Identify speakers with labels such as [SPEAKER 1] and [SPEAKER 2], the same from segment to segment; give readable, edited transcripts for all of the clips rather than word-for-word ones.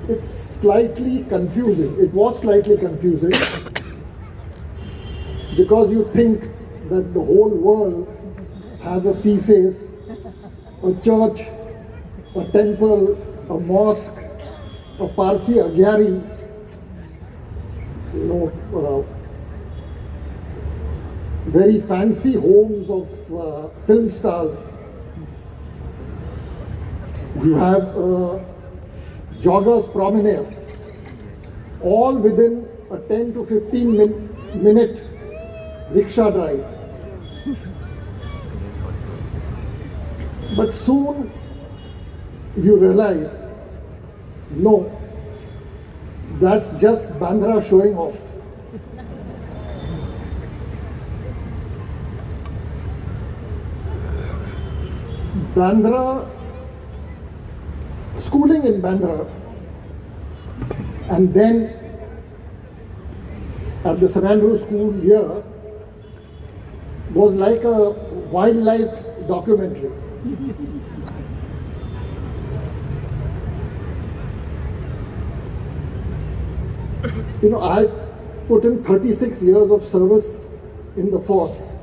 [SPEAKER 1] It's slightly confusing. It was slightly confusing because you think that the whole world has a sea face, a church, a temple, a mosque, a Parsi Agyari, very fancy homes of film stars. You have a joggers promenade, all within a 10 to 15 minute rickshaw drive. But soon you realize, no, that's just Bandra showing off. Bandra, schooling in Bandra, and then at the St. Andrew School here was like a wildlife documentary. I put in 36 years of service in the force,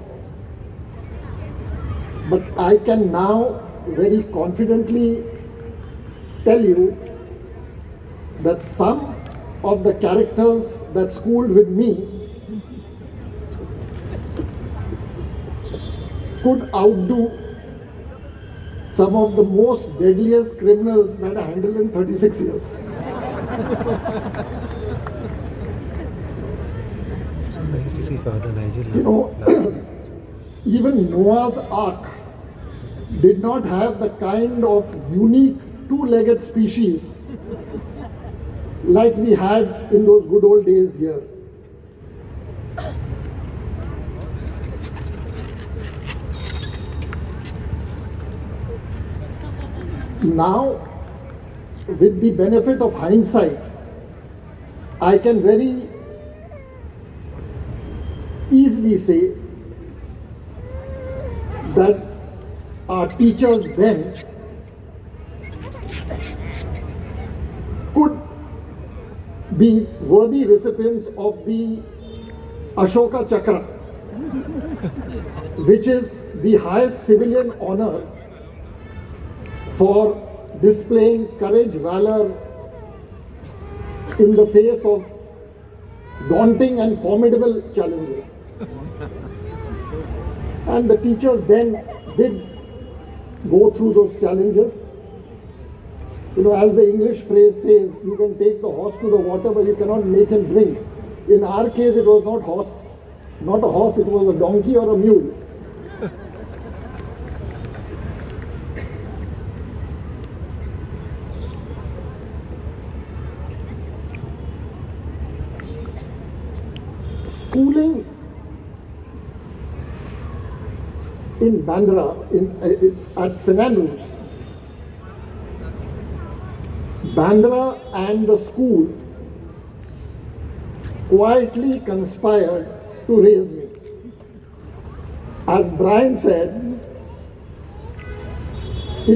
[SPEAKER 1] but I can now very confidently tell you that some of the characters that schooled with me could outdo some of the most deadliest criminals that I handled in 36 years. Even Noah's Ark did not have the kind of unique two-legged species like we had in those good old days here. Now, with the benefit of hindsight, I can very easily say that our teachers then could be worthy recipients of the Ashoka Chakra, which is the highest civilian honor for displaying courage, valor in the face of daunting and formidable challenges. And the teachers then did go through those challenges. As the English phrase says, you can take the horse to the water, but you cannot make him drink. In our case, it was not a horse, it was a donkey or a mule. Schooling in Bandra, at St. Andrews, Bandra and the school quietly conspired to raise me. As Brian said, we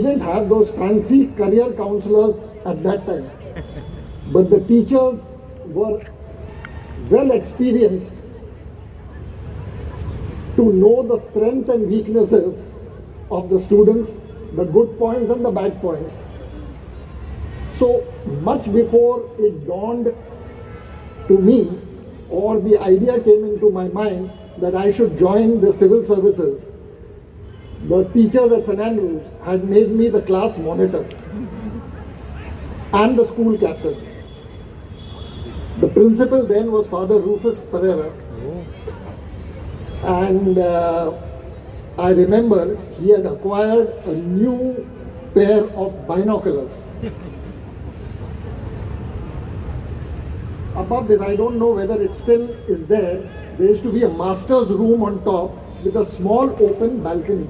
[SPEAKER 1] didn't have those fancy career counselors at that time, but the teachers were well experienced to know the strength and weaknesses of the students, the good points and the bad points. So much before it dawned to me or the idea came into my mind that I should join the civil services, the teachers at St. Andrews had made me the class monitor and the school captain. The principal then was Father Rufus Pereira, and I remember he had acquired a new pair of binoculars. Above this, I don't know whether it still is there, there used to be a master's room on top with a small open balcony.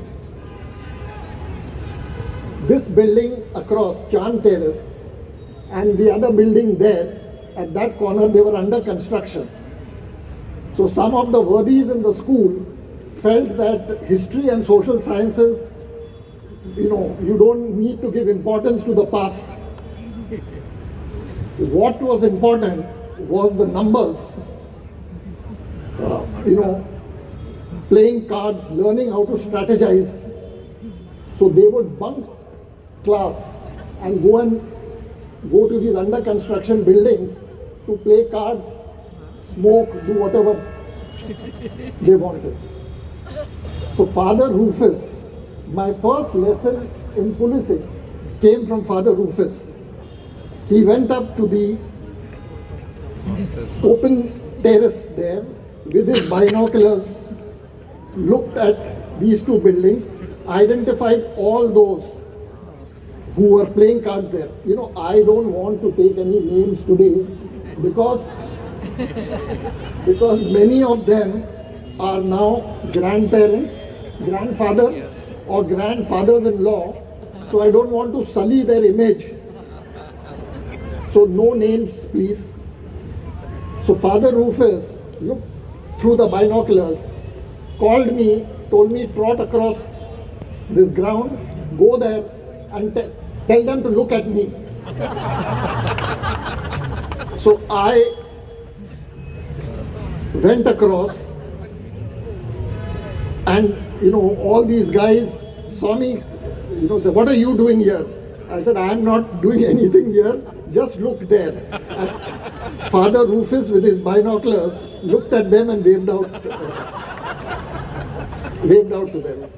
[SPEAKER 1] This building across, Chand Terrace, and the other building there, at that corner, they were under construction. So some of the worthies in the school felt that history and social sciences, you don't need to give importance to the past. What was important was the numbers, playing cards, learning how to strategize. So they would bunk class and go to these under construction buildings to play cards, smoke, do whatever they wanted. So Father Rufus, my first lesson in policing came from Father Rufus. He went up to the open terrace there with his binoculars, looked at these two buildings, identified all those who were playing cards there. I don't want to take any names today because many of them are now grandparents, grandfather or grandfathers-in-law, so I don't want to sully their image. So no names, please. So Father Rufus looked through the binoculars, called me, told me trot across this ground, go there and tell them to look at me. So I went across and all these guys saw me, said, what are you doing here? I said, I am not doing anything here, just look there. And Father Rufus with his binoculars looked at them and waved out to them.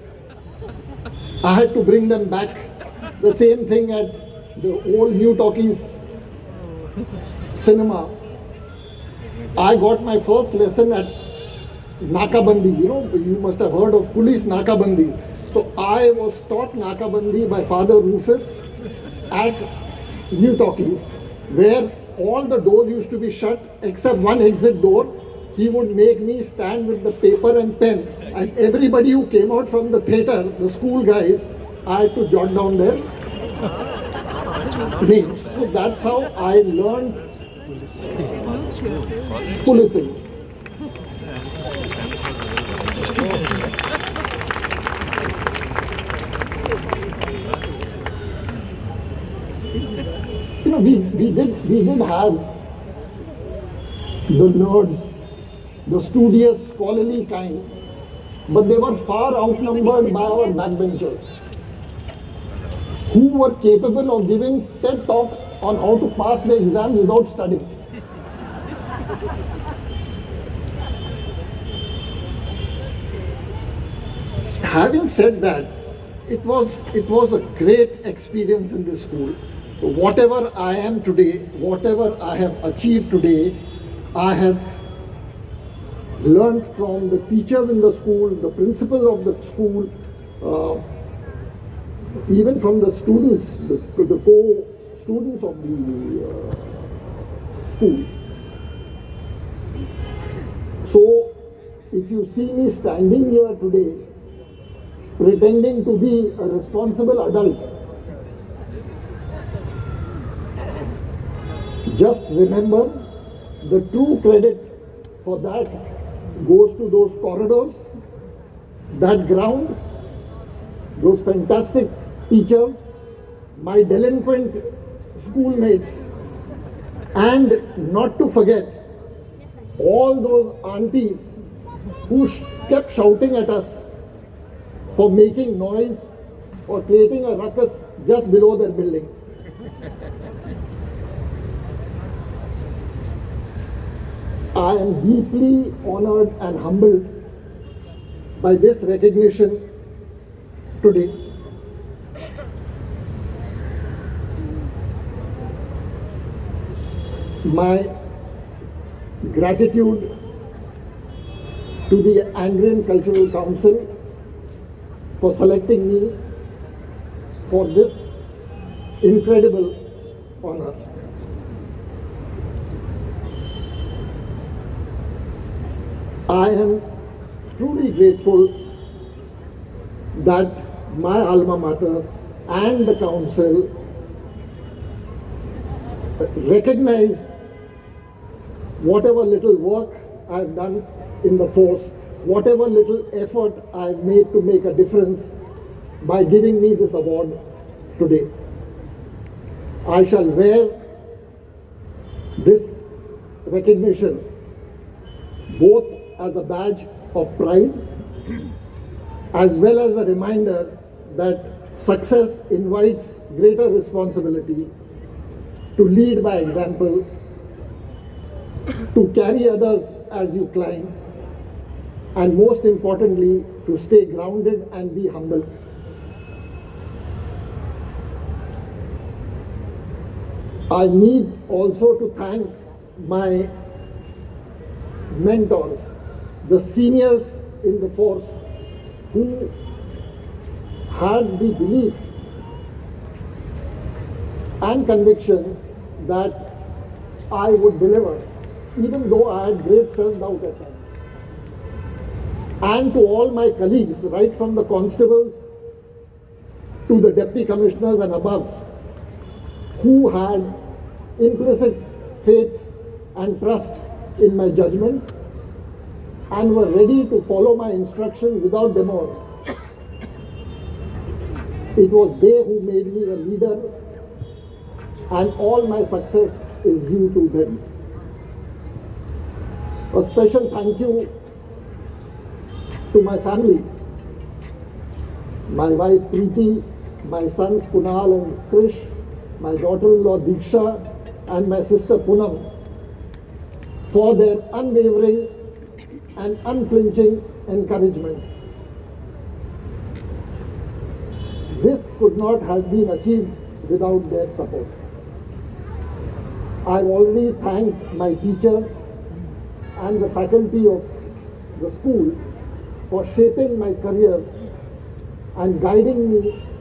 [SPEAKER 1] I had to bring them back. The same thing at the old New Talkies cinema. I got my first lesson at Nakabandi. You must have heard of police Nakabandi. So I was taught Nakabandi by Father Rufus at New Talkies, where all the doors used to be shut except one exit door. He would make me stand with the paper and pen, and everybody who came out from the theatre, the school guys, I had to jot down their names. So that's how I learned policing. We did have the nerds, the studious, scholarly kind, but they were far outnumbered by our backbenchers, who were capable of giving TED Talks on how to pass the exam without studying. Having said that, it was a great experience in this school. Whatever I am today, whatever I have achieved today, I have learned from the teachers in the school, the principals of the school, even from the students, the co-students of the school. So, if you see me standing here today, pretending to be a responsible adult, just remember the true credit for that goes to those corridors, that ground, those fantastic teachers, my delinquent schoolmates, and not to forget all those aunties who kept shouting at us for making noise or creating a ruckus just below their building. I am deeply honored and humbled by this recognition today. My gratitude to the Angrian Cultural Council for selecting me for this incredible honor. I am truly grateful that my alma mater and the council recognized whatever little work I've done in the force, whatever little effort I've made to make a difference by giving me this award today. I shall wear this recognition both as a badge of pride as well as a reminder that success invites greater responsibility, to lead by example, to carry others as you climb, and most importantly, to stay grounded and be humble. I need also to thank my mentors, the seniors in the force, who had the belief and conviction that I would deliver, even though I had great self-doubt at times. And to all my colleagues, right from the constables to the deputy commissioners and above, who had implicit faith and trust in my judgment and were ready to follow my instructions without demur. It was they who made me a leader, and all my success is due to them. A special thank you to my family, my wife Preeti, my sons Kunal and Krish, my daughter-in-law Diksha, and my sister Poonam, for their unwavering and unflinching encouragement. This could not have been achieved without their support. I've already thanked my teachers and the faculty of the school for shaping my career and guiding me